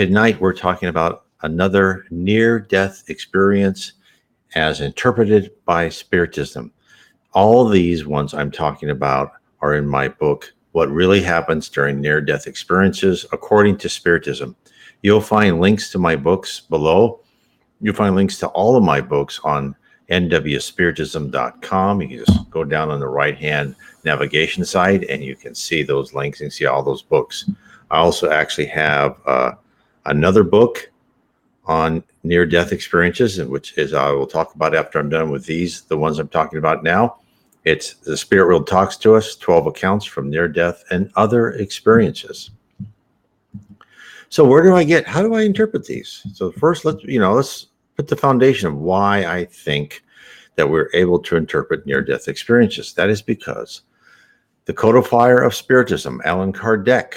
tonight we're talking about another near-death experience as interpreted by Spiritism. All these ones I'm talking about are in my book, What Really Happens During Near-Death Experiences According to Spiritism. You'll find links to my books below. You'll find links to all of my books on nwspiritism.com. You can just go down on the right-hand navigation side and you can see those links and see all those books. I also actually have another book on near-death experiences, which is I will talk about after I'm done with these, the ones I'm talking about now. It's The Spirit World Talks to Us, 12 Accounts from Near-Death and Other Experiences. So how do I interpret these? So first, let's put the foundation of why I think that we're able to interpret near-death experiences. That is because the codifier of Spiritism, Allan Kardec,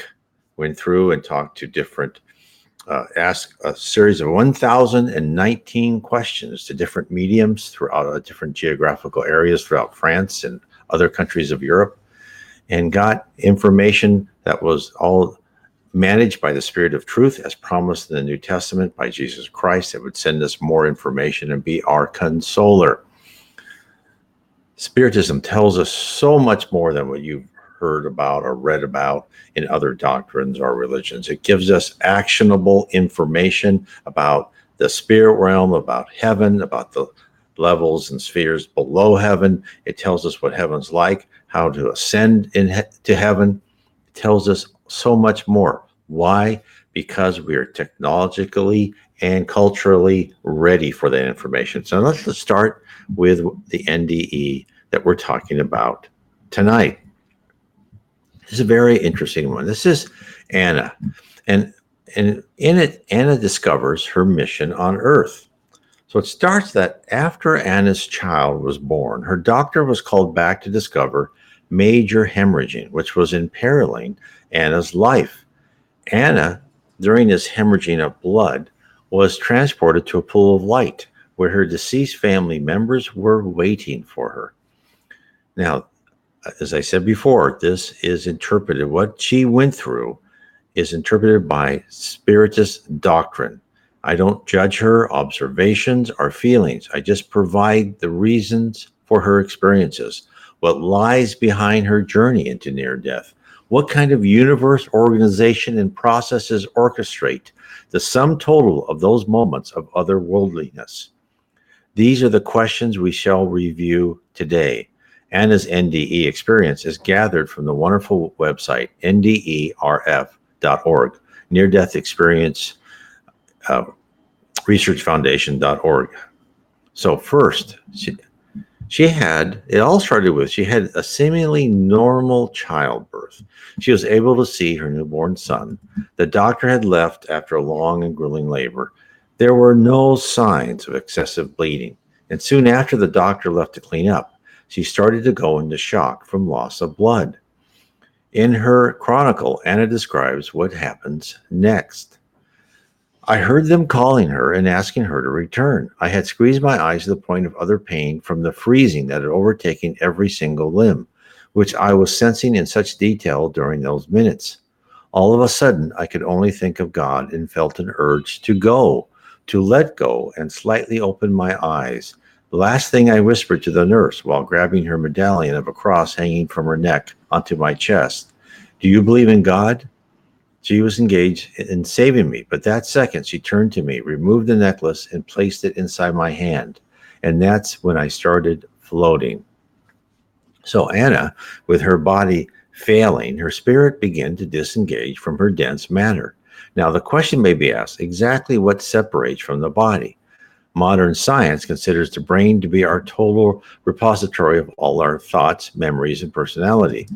went through and talked to asked a series of 1,019 questions to different mediums throughout different geographical areas throughout France and other countries of Europe, and got information that was all managed by the Spirit of Truth as promised in the New Testament by Jesus Christ, that would send us more information and be our consoler. Spiritism tells us so much more than what you've heard about or read about in other doctrines or religions. It gives us actionable information about the spirit realm, about heaven, about the levels and spheres below heaven. It tells us what heaven's like, how to ascend to heaven. It tells us so much more. Why? Because we are technologically and culturally ready for that information. So let's start with the NDE that we're talking about tonight. This is a very interesting one. This is Anna. And in it, Anna discovers her mission on Earth. So it starts that after Anna's child was born, her doctor was called back to discover major hemorrhaging, which was imperiling Anna's life. Anna, during this hemorrhaging of blood, was transported to a pool of light where her deceased family members were waiting for her. Now, as I said before, this is interpreted, what she went through is interpreted by Spiritist doctrine. I don't judge her observations or feelings. I just provide the reasons for her experiences, what lies behind her journey into near death. What kind of universe, organization, and processes orchestrate the sum total of those moments of otherworldliness? These are the questions we shall review today. Anna's NDE experience is gathered from the wonderful website, nderf.org, Near Death Experience Research Foundation.org. So first, she had a seemingly normal childbirth. She was able to see her newborn son. The doctor had left after a long and grueling labor. There were no signs of excessive bleeding. And soon after the doctor left to clean up, she started to go into shock from loss of blood. In her chronicle, Anna describes what happens next. I heard them calling her and asking her to return. I had squeezed my eyes to the point of utter pain from the freezing that had overtaken every single limb, which I was sensing in such detail during those minutes. All of a sudden, I could only think of God and felt an urge to go, to let go and slightly open my eyes. The last thing I whispered to the nurse while grabbing her medallion of a cross hanging from her neck onto my chest, "Do you believe in God?" She was engaged in saving me, but that second she turned to me, removed the necklace, and placed it inside my hand. And that's when I started floating. So Anna, with her body failing, her spirit began to disengage from her dense matter. Now the question may be asked, exactly what separates from the body? Modern science considers the brain to be our total repository of all our thoughts, memories, and personality.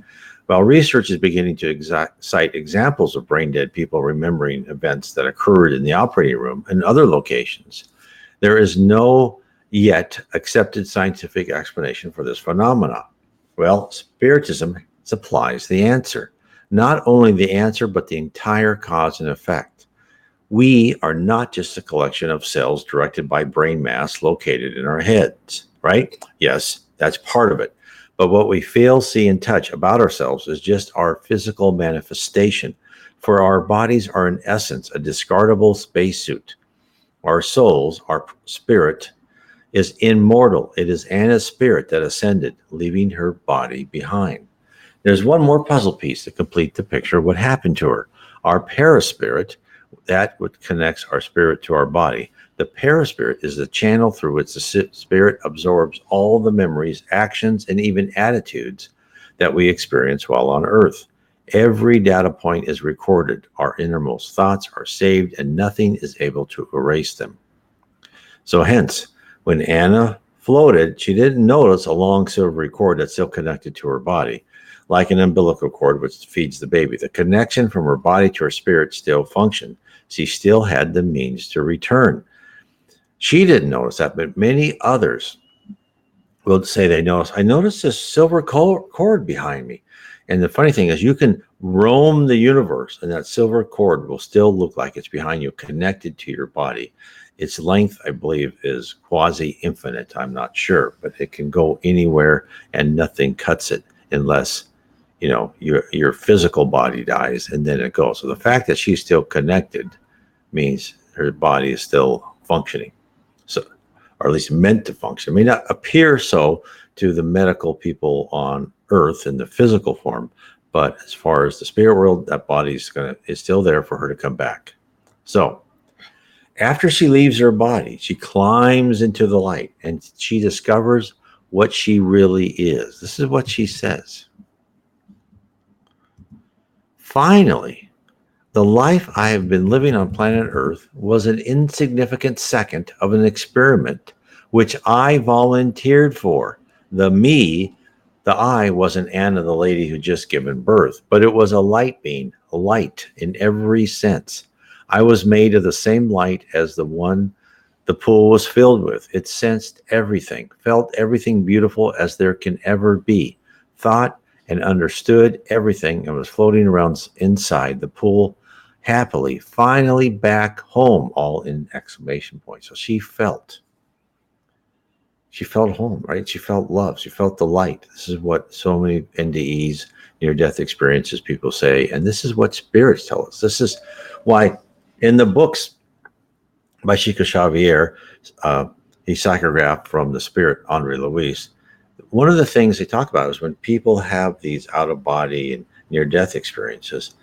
While research is beginning to cite examples of brain-dead people remembering events that occurred in the operating room and other locations, there is no yet accepted scientific explanation for this phenomenon. Well, Spiritism supplies the answer. Not only the answer, but the entire cause and effect. We are not just a collection of cells directed by brain mass located in our heads, right? Yes, that's part of it. But what we feel, see, and touch about ourselves is just our physical manifestation For our bodies are in essence a discardable spacesuit. Our souls, our spirit, is immortal. It is Anna's spirit that ascended, leaving her body behind. There's one more puzzle piece to complete the picture of what happened to her. Our paraspirit, that what connects our spirit to our body. The paraspirit is the channel through which the spirit absorbs all the memories, actions, and even attitudes that we experience while on Earth. Every data point is recorded. Our innermost thoughts are saved, and nothing is able to erase them. So hence, when Anna floated, she didn't notice a long silvery cord that's still connected to her body, like an umbilical cord which feeds the baby. The connection from her body to her spirit still functioned. She still had the means to return. She didn't notice that, but many others will say they notice. I noticed this silver cord behind me. And the funny thing is, you can roam the universe, and that silver cord will still look like it's behind you, connected to your body. Its length, I believe, is quasi-infinite. I'm not sure, but it can go anywhere, and nothing cuts it unless, you know, your physical body dies, and then it goes. So the fact that she's still connected means her body is still functioning. So, or at least meant to function. It may not appear so to the medical people on Earth in the physical form, but as far as the spirit world, that body is still there for her to come back. So after she leaves her body, she climbs into the light and she discovers what she really is. This is what she says. Finally, the life I have been living on planet Earth was an insignificant second of an experiment which I volunteered for. The me, the I, wasn't Anna, the lady who just given birth, but it was a light being, a light in every sense. I was made of the same light as the one the pool was filled with. It sensed everything, felt everything beautiful as there can ever be, thought and understood everything, and was floating around inside the pool happily, finally back home, all in exclamation points. So she felt home, right? She felt love. She felt the light. This is what so many NDEs, near-death experiences, people say, and this is what spirits tell us. This is why in the books by Chico Xavier, he psychographed from the spirit Andre Luis. One of the things they talk about is when people have these out-of-body and near-death experiences,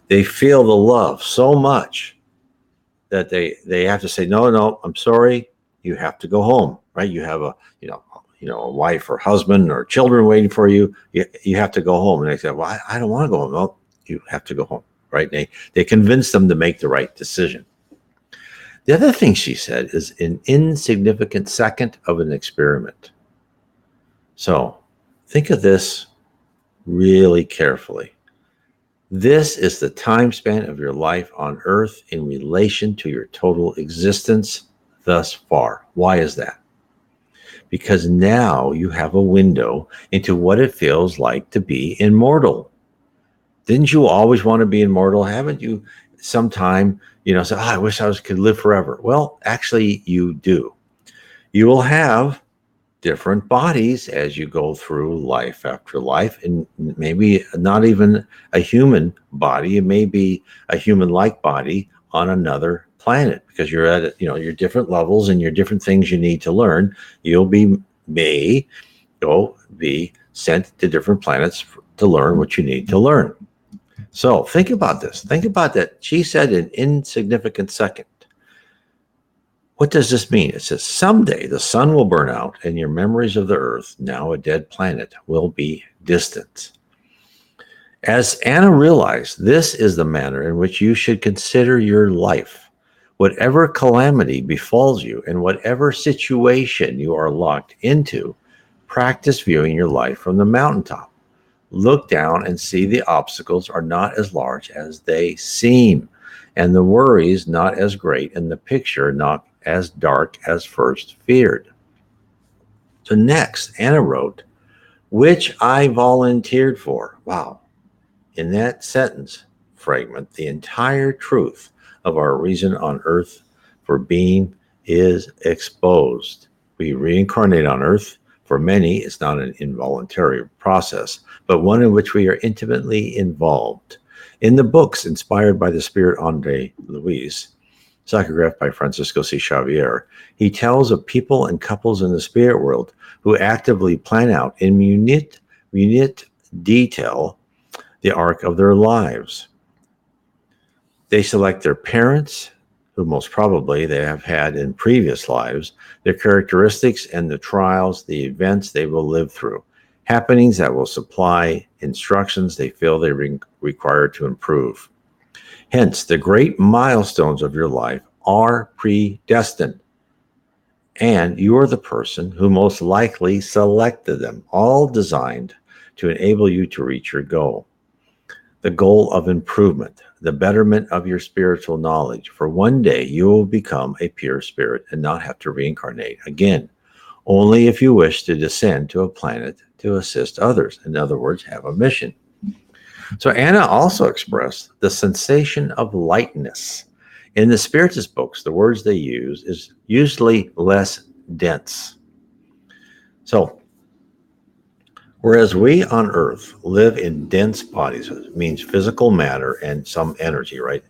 they feel the love so much that they have to say, no, I'm sorry, you have to go home, right? You have a a wife or husband or children waiting for you. You have to go home. And they say, well, I don't want to go home. Well, you have to go home, right? They convince them to make the right decision. The other thing she said is an insignificant second of an experiment. So think of this really carefully. This is the time span of your life on Earth in relation to your total existence thus far. Why is that? Because now you have a window into what it feels like to be immortal. Didn't you always want to be immortal? Haven't you sometime, say, I wish I could live forever? Well, actually, you do. You will have different bodies as you go through life after life, and maybe not even a human body. It may be a human-like body on another planet because you're at your different levels and your different things you need to learn. You'll may go be sent to different planets to learn what you need to learn. So think about this. Think about that. She said an insignificant second. What does this mean? It says someday the sun will burn out and your memories of the Earth, now a dead planet, will be distant. As Anna realized, this is the manner in which you should consider your life. Whatever calamity befalls you and whatever situation you are locked into, practice viewing your life from the mountaintop. Look down and see the obstacles are not as large as they seem, and the worries not as great, and the picture not as dark as first feared. So next, Anna wrote, which I volunteered for. Wow. In that sentence fragment, the entire truth of our reason on Earth for being is exposed. We reincarnate on Earth. For many, it's not an involuntary process, but one in which we are intimately involved. In the books inspired by the spirit Andre Luis, psychographed by Francisco C. Xavier, he tells of people and couples in the spirit world who actively plan out in minute detail the arc of their lives. They select their parents, who most probably they have had in previous lives, their characteristics and the trials, the events they will live through, happenings that will supply instructions they feel they require to improve. Hence, the great milestones of your life are predestined, and you are the person who most likely selected them, all designed to enable you to reach your goal. The goal of improvement, the betterment of your spiritual knowledge, for one day you will become a pure spirit and not have to reincarnate again, only if you wish to descend to a planet to assist others. In other words, have a mission. So Anna also expressed the sensation of lightness. In the Spiritist books, the words they use is usually less dense. So, whereas we on Earth live in dense bodies, it means physical matter and some energy, right?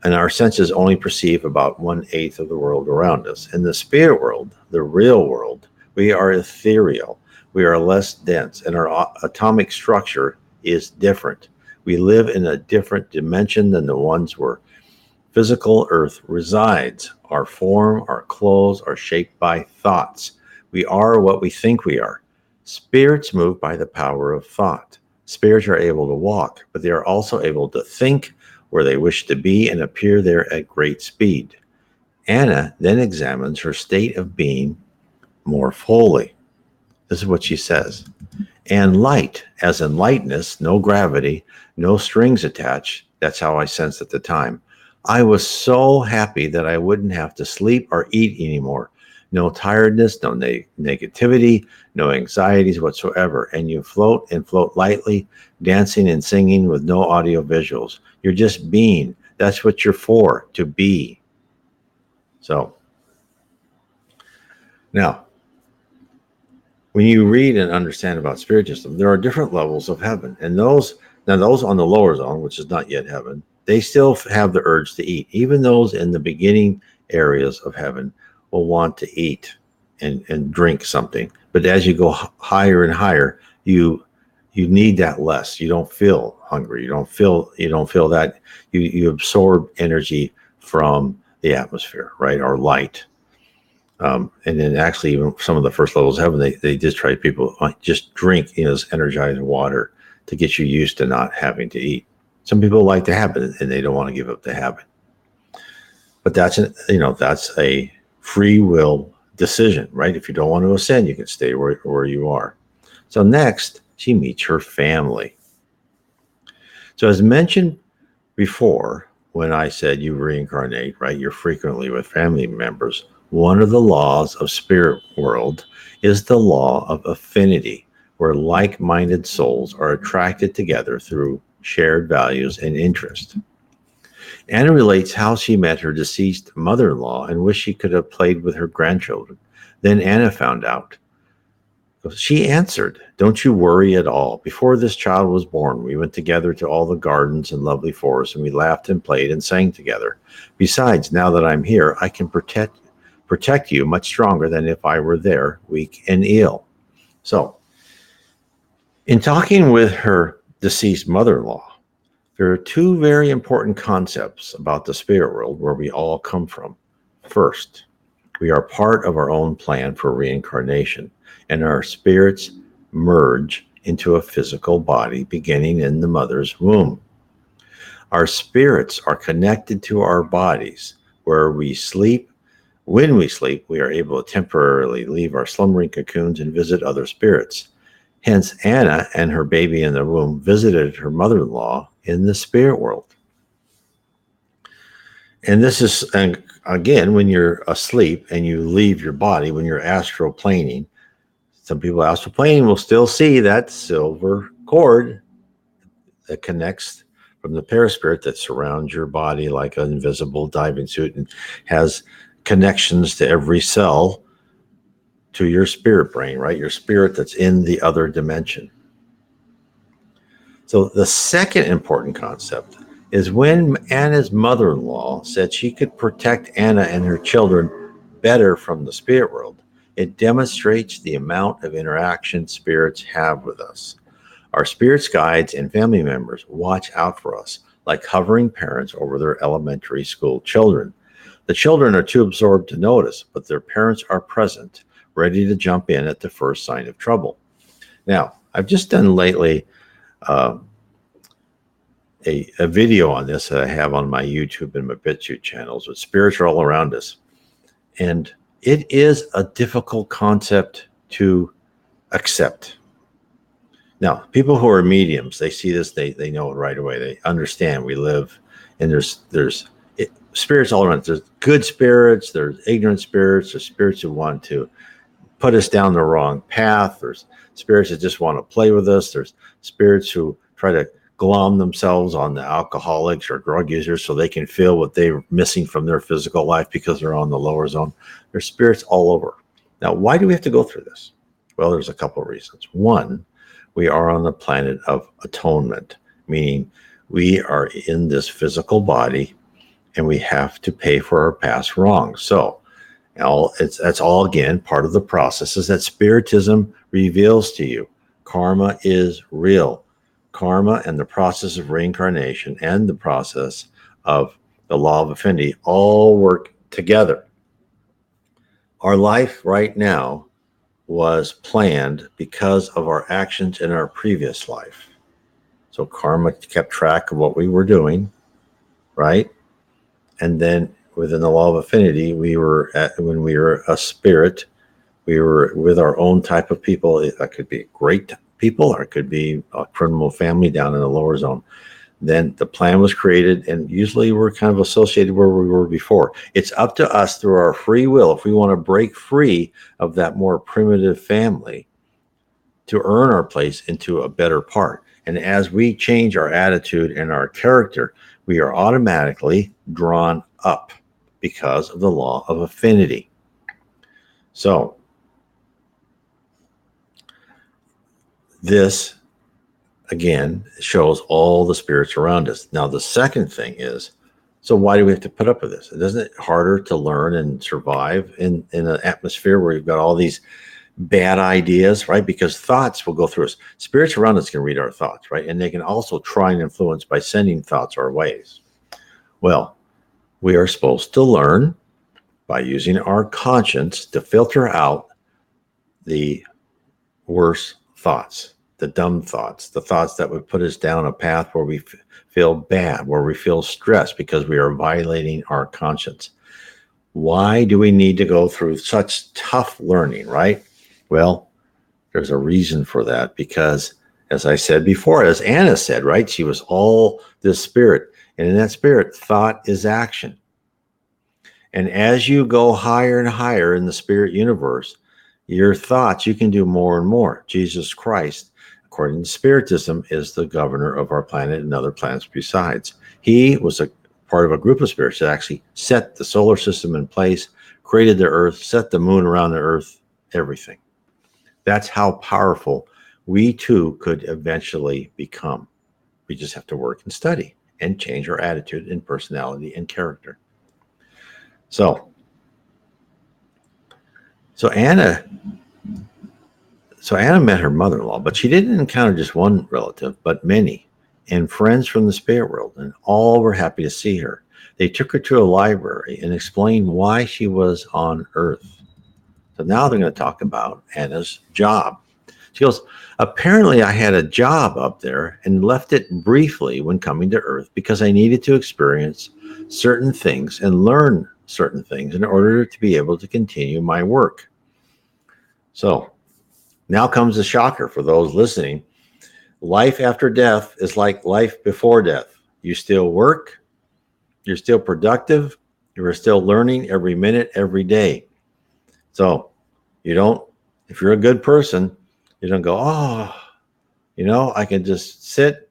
And our senses only perceive about 1/8 of the world around us. In the spirit world, the real world, we are ethereal. We are less dense, and our atomic structure is different. We live in a different dimension than the ones where physical Earth resides. Our form, our clothes are shaped by thoughts. We are what we think we are. Spirits move by the power of thought. Spirits are able to walk, but they are also able to think where they wish to be and appear there at great speed. Anna then examines her state of being more fully. This is what she says. And light, as in lightness, no gravity, no strings attached. That's how I sensed at the time. I was so happy that I wouldn't have to sleep or eat anymore. No tiredness, no negativity, no anxieties whatsoever. And you float and float lightly, dancing and singing with no audio visuals. You're just being. That's what you're for, to be. So, now, when you read and understand about Spiritism, there are different levels of heaven. And those on the lower zone, which is not yet heaven, they still have the urge to eat. Even those in the beginning areas of heaven will want to eat and drink something. But as you go higher and higher, you need that less. You don't feel hungry. You don't feel that. You absorb energy from the atmosphere, right? Or light. And then actually even some of the first levels of heaven, they just try people just drink, this energized water to get you used to not having to eat. Some people like the habit and they don't want to give up the habit. But that's a free will decision, right? If you don't want to ascend, you can stay where you are. So next, she meets her family. So as mentioned before, when I said you reincarnate, right, you're frequently with family members. One of the laws of spirit world is the law of affinity, where like-minded souls are attracted together through shared values and interest. Anna relates how she met her deceased mother-in-law and wished she could have played with her grandchildren. Then Anna found out. She answered, "Don't you worry at all. Before this child was born, we went together to all the gardens and lovely forests, and we laughed and played and sang together. Besides, now that I'm here, I can protect you much stronger than if I were there, weak and ill." So, in talking with her deceased mother-in-law, there are two very important concepts about the spirit world where we all come from. First, we are part of our own plan for reincarnation, and our spirits merge into a physical body beginning in the mother's womb. Our spirits are connected to our bodies where we sleep. When we sleep, we are able to temporarily leave our slumbering cocoons and visit other spirits. Hence, Anna and her baby in the womb visited her mother-in-law in the spirit world. And this is, and again, when you're asleep and you leave your body, when you're astroplaning, some people astroplaning will still see that silver cord that connects from the perispirit that surrounds your body like an invisible diving suit and has connections to every cell to your spirit brain, right? Your spirit that's in the other dimension. So the second important concept is when Anna's mother-in-law said she could protect Anna and her children better from the spirit world, it demonstrates the amount of interaction spirits have with us. Our spirits guides and family members watch out for us like hovering parents over their elementary school children. The children are too absorbed to notice, but their parents are present, ready to jump in at the first sign of trouble. Now, I've just done lately uh, a video on this that I have on my YouTube and my BitChute channels with spirits are all around us. And it is a difficult concept to accept. Now, people who are mediums, they see this, they know it right away. They understand we live, and there's spirits all around. There's good spirits, there's ignorant spirits, there's spirits who want to put us down the wrong path. There's spirits that just want to play with us. There's spirits who try to glom themselves on the alcoholics or drug users so they can feel what they're missing from their physical life because they're on the lower zone. There's spirits all over. Now, why do we have to go through this? Well, there's a couple of reasons. One, we are on the planet of atonement, meaning we are in this physical body and we have to pay for our past wrongs. So that's all, again, part of the process is that Spiritism reveals to you. Karma is real. Karma and the process of reincarnation and the process of the law of affinity all work together. Our life right now was planned because of our actions in our previous life. So karma kept track of what we were doing, right? And then within the law of affinity, when we were a spirit, we were with our own type of people. That could be great people, or it could be a criminal family down in the lower zone. Then the plan was created, and usually we're kind of associated where we were before. It's up to us through our free will, if we want to break free of that more primitive family, to earn our place into a better part. And as we change our attitude and our character, we are automatically drawn up because of the law of affinity. So this, again, shows all the spirits around us. Now, the second thing is, so why do we have to put up with this? Isn't it harder to learn and survive in an atmosphere where you've got all these bad ideas, right? Because thoughts will go through us. Spirits around us can read our thoughts, right? And they can also try and influence by sending thoughts our ways. Well, we are supposed to learn by using our conscience to filter out the worst thoughts, the dumb thoughts, the thoughts that would put us down a path where we feel bad, where we feel stressed because we are violating our conscience. Why do we need to go through such tough learning, right? Well, there's a reason for that because, as I said before, as Anna said, right, she was all this spirit. And in that spirit, thought is action. And as you go higher and higher in the spirit universe, your thoughts, you can do more and more. Jesus Christ, according to Spiritism, is the governor of our planet and other planets besides. He was a part of a group of spirits that actually set the solar system in place, created the earth, set the moon around the earth, everything. That's how powerful we too could eventually become. We just have to work and study and change our attitude and personality and character. So Anna met her mother-in-law, but she didn't encounter just one relative, but many, and friends from the spirit world, and all were happy to see her. They took her to a library and explained why she was on Earth. So now they're going to talk about Anna's job. She goes, apparently I had a job up there and left it briefly when coming to Earth because I needed to experience certain things and learn certain things in order to be able to continue my work. So now comes the shocker for those listening. Life after death is like life before death. You still work, you're still productive, you're still learning every minute, every day. So if you're a good person, you don't go, I can just sit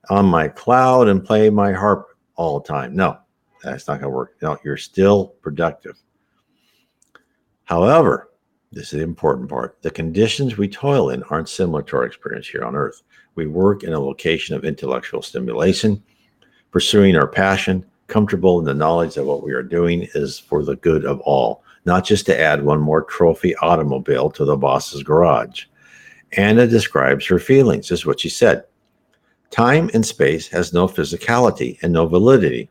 on my cloud and play my harp all the time. No, that's not going to work. No, you're still productive. However, This is the important part. The conditions we toil in aren't similar to our experience here on Earth. We work in a location of intellectual stimulation, pursuing our passion, comfortable in the knowledge that what we are doing is for the good of all, not just to add one more trophy automobile to the boss's garage. Anna describes her feelings. This is what she said. Time and space has no physicality and no validity.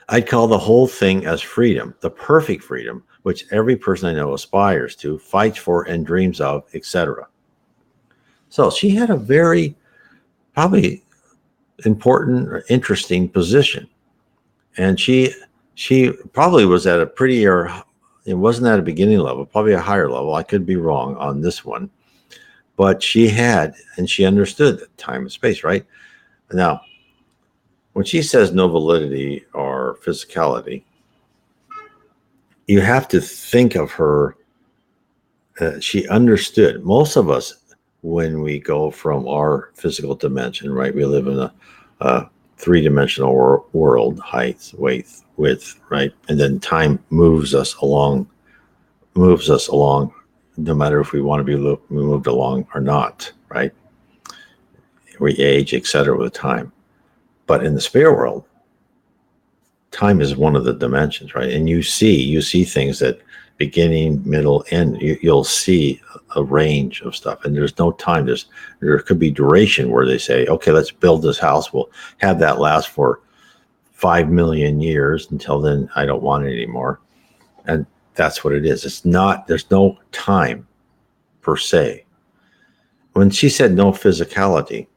I'd call the whole thing as freedom, the perfect freedom, which every person I know aspires to, fights for, and dreams of, etc. So she had a very, probably important or interesting position. And she probably was at a prettier, it wasn't at a beginning level, probably a higher level. I could be wrong on this one. But she had, and she understood that time and space, right? Now, when she says no validity or physicality, you have to think of her. She understood. Most of us, when we go from our physical dimension, right? We live in a three-dimensional world, height, width, right? And then time moves us along, no matter if we want to be moved along or not, right? We age, etc., with time. But in the spirit world, time is one of the dimensions, right? And you see things that beginning, middle, end. You'll see a range of stuff, and there's no time. There could be duration where they say, okay, let's build this house. We'll have that last for 5 million years. Until then, I don't want it anymore. And that's what it is. It's not. There's no time per se. When she said no physicality,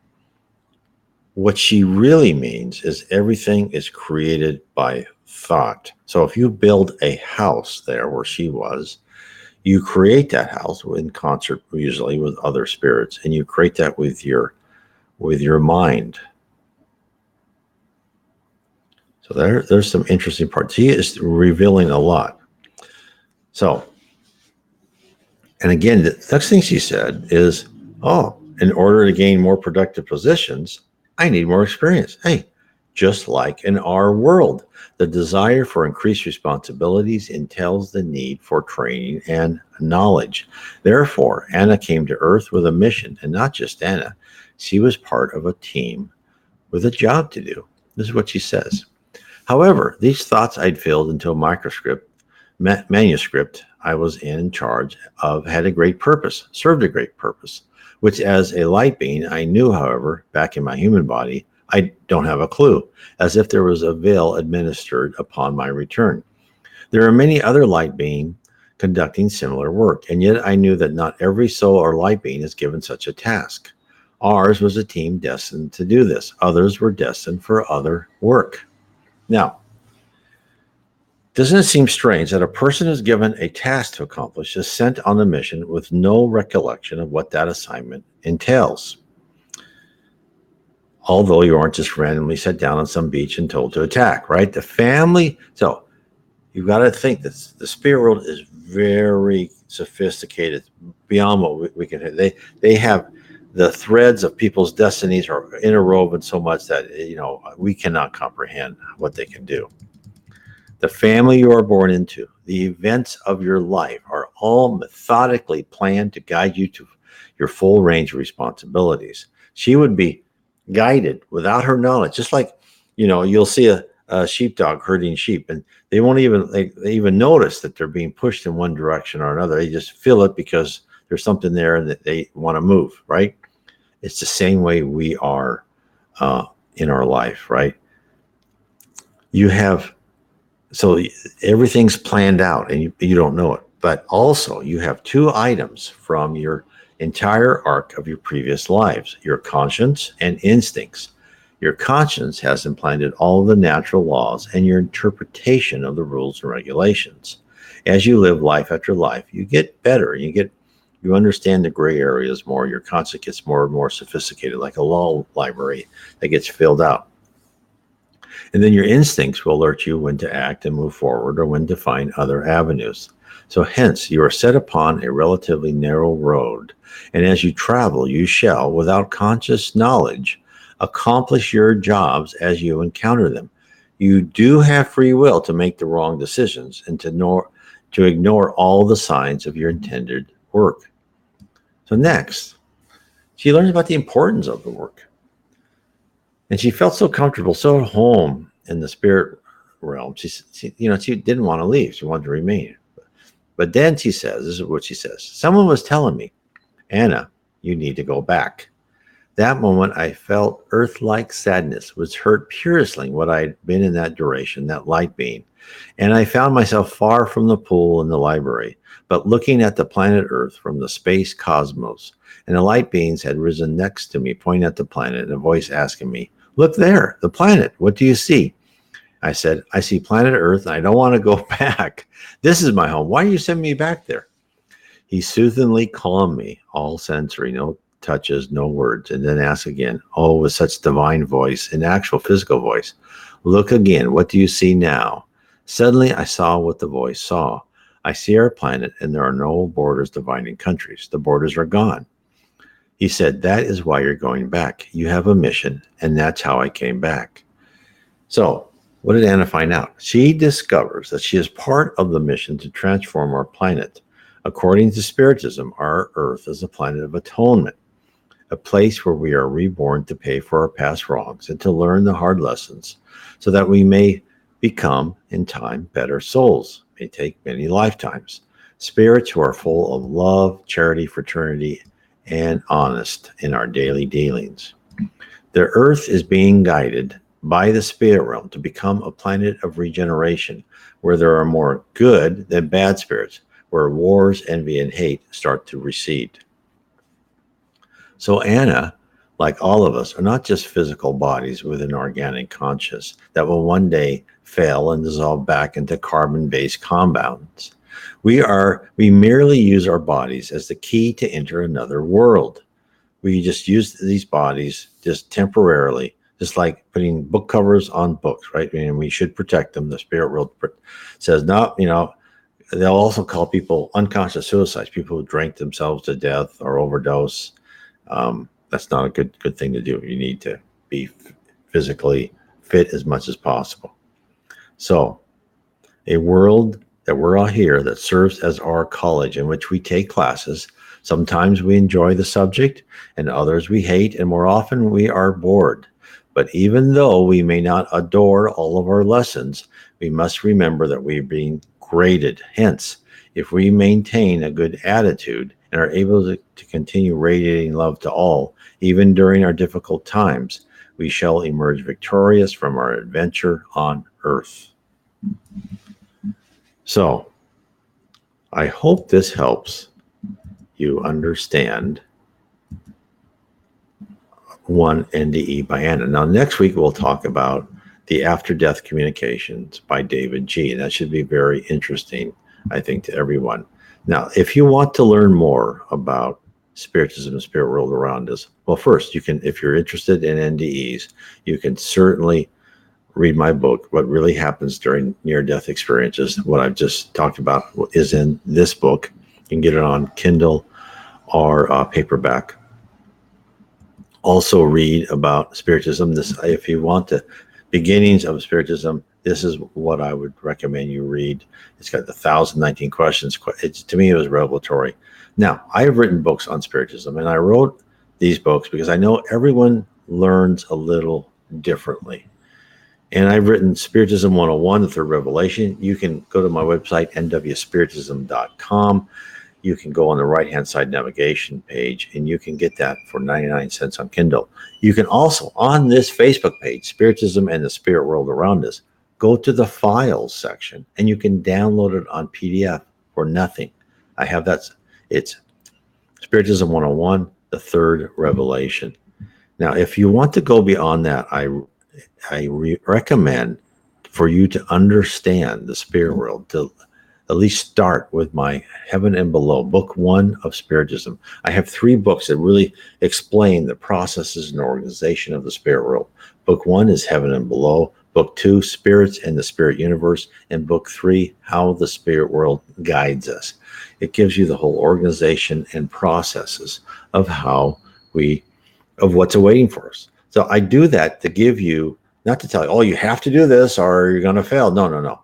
what she really means is everything is created by thought. So if you build a house there where she was, you create that house in concert usually with other spirits, and you create that with your mind. So there's some interesting parts. He is revealing a lot. So, and again, the next thing she said is, oh, in order to gain more productive positions, I need more experience. Hey, just like in our world, the desire for increased responsibilities entails the need for training and knowledge. Therefore, Anna came to Earth with a mission, and not just Anna. She was part of a team with a job to do. This is what she says. However, these thoughts I'd filled into a manuscript I was in charge of had a great purpose, served a great purpose, which as a light being, I knew, however, back in my human body, I don't have a clue, as if there was a veil administered upon my return. There are many other light beings conducting similar work, and yet I knew that not every soul or light being is given such a task. Ours was a team destined to do this. Others were destined for other work. Now, doesn't it seem strange that a person is given a task to accomplish is sent on a mission with no recollection of what that assignment entails? Although you aren't just randomly set down on some beach and told to attack, right? The family, so you've got to think that the spirit world is very sophisticated beyond what we can. They have the threads of people's destinies are interwoven so much that we cannot comprehend what they can do. The family you are born into, the events of your life are all methodically planned to guide you to your full range of responsibilities. She would be guided without her knowledge, just like you'll see a sheepdog herding sheep, and they won't even notice that they're being pushed in one direction or another. They just feel it because there's something there and that they want to move, right? It's the same way we are in our life, right? So everything's planned out and you don't know it. But also you have two items from your entire arc of your previous lives, your conscience and instincts. Your conscience has implanted all of the natural laws and your interpretation of the rules and regulations. As you live life after life, you get better. You understand the gray areas more. Your conscience gets more and more sophisticated, like a law library that gets filled out. And then your instincts will alert you when to act and move forward or when to find other avenues. So hence, you are set upon a relatively narrow road. And as you travel, you shall, without conscious knowledge, accomplish your jobs as you encounter them. You do have free will to make the wrong decisions and to to ignore all the signs of your intended work. So next, she learns about the importance of the work. And she felt so comfortable, so at home in the spirit realm. She didn't want to leave. She wanted to remain. But then she says, this is what she says. Someone was telling me, Anna, you need to go back. That moment, I felt earth-like sadness, which hurt piercingly what I'd been in that duration, that light being. And I found myself far from the pool in the library, but looking at the planet Earth from the space cosmos. And the light beings had risen next to me, pointing at the planet, and a voice asking me, look there, the planet, what do you see? I said, I see planet Earth, and I don't want to go back. This is my home. Why do you send me back there? He soothingly calmed me, all sensory, no touches, no words, and then asked again, oh, with such divine voice, an actual physical voice. Look again, what do you see now? Suddenly I saw what the voice saw. I see our planet, and there are no borders dividing countries. The borders are gone. He said, that is why you're going back. You have a mission, and that's how I came back. So, what did Anna find out? She discovers that she is part of the mission to transform our planet. According to Spiritism, our Earth is a planet of atonement, a place where we are reborn to pay for our past wrongs and to learn the hard lessons so that we may become, in time, better souls. It may take many lifetimes. Spirits who are full of love, charity, fraternity, and honest in our daily dealings. The Earth is being guided by the spirit realm to become a planet of regeneration, where there are more good than bad spirits, where wars, envy, and hate start to recede. So Anna, like all of us, are not just physical bodies with an organic conscious that will one day fail and dissolve back into carbon-based compounds. We merely use our bodies as the key to enter another world. We just use these bodies just temporarily, just like putting book covers on books, right? And we should protect them. The spirit world says, no, they'll also call people unconscious suicides, people who drank themselves to death or overdose. That's not a good thing to do. You need to be physically fit as much as possible. So a world that we're all here that serves as our college in which we take classes. Sometimes we enjoy the subject and others we hate, and more often we are bored. But even though we may not adore all of our lessons, we must remember that we are being graded. Hence, if we maintain a good attitude and are able to continue radiating love to all, even during our difficult times, we shall emerge victorious from our adventure on Earth. So, I hope this helps you understand one NDE by Anna. Now, next week we'll talk about the after-death communications by David G. And that should be very interesting, I think, to everyone. Now, if you want to learn more about Spiritism and spirit world around us, well, first, you can, if you're interested in NDEs, you can certainly read my book, What Really Happens During Near-Death Experiences. What I've just talked about is in this book. You can get it on Kindle or paperback. Also read about Spiritism. This, if you want the beginnings of Spiritism, this is what I would recommend you read. It's got the 1,019 questions. To me, it was revelatory. Now, I have written books on Spiritism, and I wrote these books because I know everyone learns a little differently. And I've written Spiritism 101, the Third Revelation. You can go to my website, nwspiritism.com. You can go on the right-hand side navigation page, and you can get that for 99 cents on Kindle. You can also, on this Facebook page, Spiritism and the Spirit World Around Us, go to the Files section, and you can download it on PDF for nothing. I have that. It's Spiritism 101, the Third Revelation. Now, if you want to go beyond that, I recommend for you to understand the spirit world, to at least start with my Heaven and Below, book 1 of Spiritism. I have 3 books that really explain the processes and organization of the spirit world. Book 1 is Heaven and Below. Book 2, Spirits and the Spirit Universe. And book 3, How the Spirit World Guides Us. It gives you the whole organization and processes of of what's awaiting for us. So I do that to give you, not to tell you, oh, you have to do this or you're going to fail. No.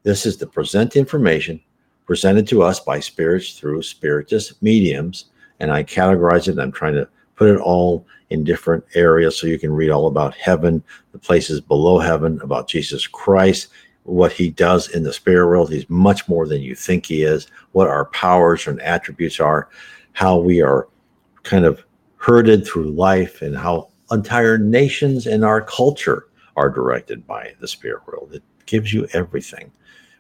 This is to present information presented to us by spirits through spiritist mediums. And I categorize it. I'm trying to put it all in different areas so you can read all about heaven, the places below heaven, about Jesus Christ, what he does in the spirit world. He's much more than you think he is, what our powers and attributes are, how we are kind of herded through life, and how entire nations in our culture are directed by the spirit world. It gives you everything.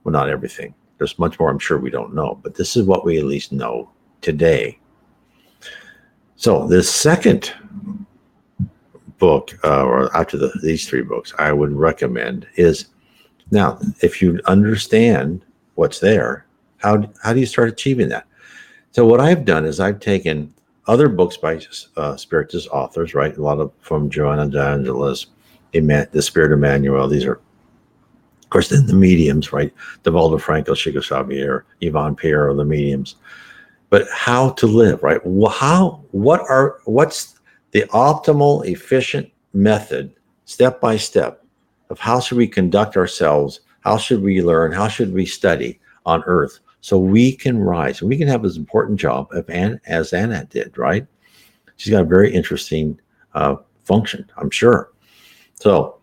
Well, not everything. There's much more I'm sure we don't know, but this is what we at least know today. So the second book, or after these three books, I would recommend is, now, if you understand what's there, how do you start achieving that? So what I've done is I've taken other books by spiritist authors, right? A lot of from Joanna de Angelis, the Spirit Emmanuel. These are, of course, then the mediums, right? Devaldo Franco, Chico Xavier, Yvonne Pierre are the mediums. But how to live, right? What's the optimal, efficient method, step by step, of how should we conduct ourselves? How should we learn? How should we study on Earth so we can rise? We can have this important job as Anna did, right? She's got a very interesting function, I'm sure. So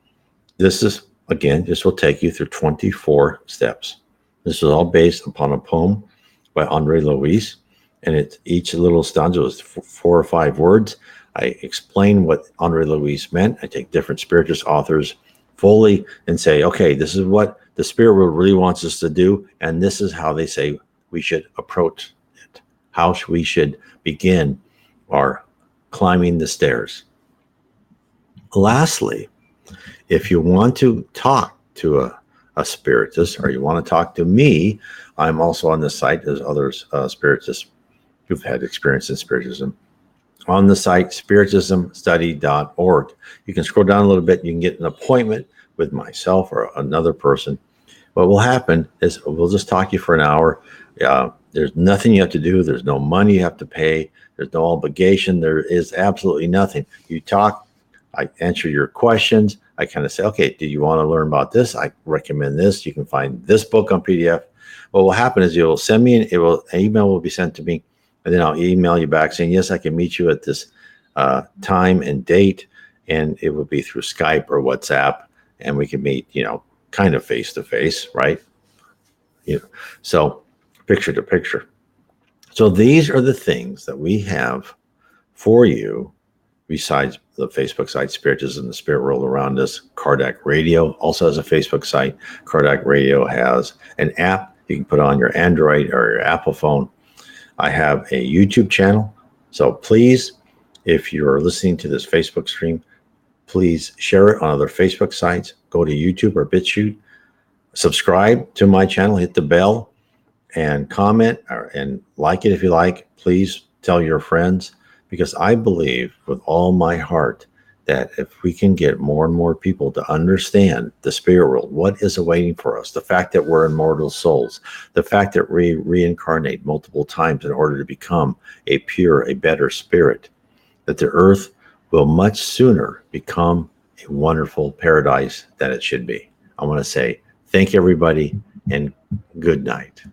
this is, again, this will take you through 24 steps. This is all based upon a poem by Andre Louis. And each little stanza is 4 or 5 words. I explain what Andre Louis meant. I take different spiritist authors fully and say, okay, this is what the spirit world really wants us to do, and this is how they say we should approach it, how we should begin our climbing the stairs. Lastly, if you want to talk to a spiritist, or you want to talk to me, I'm also on the site. There's others spiritists who've had experience in Spiritism. On the site, spiritismstudy.org. You can scroll down a little bit. You can get an appointment with myself or another person. What will happen is we'll just talk to you for an hour. There's nothing you have to do. There's no money you have to pay. There's no obligation. There is absolutely nothing. You talk, I answer your questions. I kind of say, okay, do you want to learn about this? I recommend this. You can find this book on PDF. What will happen is you'll send me, an email will be sent to me, and then I'll email you back saying, yes, I can meet you at this time and date. And it will be through Skype or WhatsApp. And we can meet, kind of face to face, right? So picture to picture. So these are the things that we have for you, besides the Facebook site, Spiritism, the Spirit World Around Us. Kardec Radio also has a Facebook site. Kardec Radio has an app you can put on your Android or your Apple phone. I have a YouTube channel. So please, if you're listening to this Facebook stream, please share it on other Facebook sites. Go to YouTube or BitChute. Subscribe to my channel. Hit the bell and comment and like it if you like. Please tell your friends, because I believe with all my heart that if we can get more and more people to understand the spirit world, what is awaiting for us, the fact that we're immortal souls, the fact that we reincarnate multiple times in order to become a pure, a better spirit, that the earth will much sooner become a wonderful paradise than it should be. I want to say thank everybody and good night.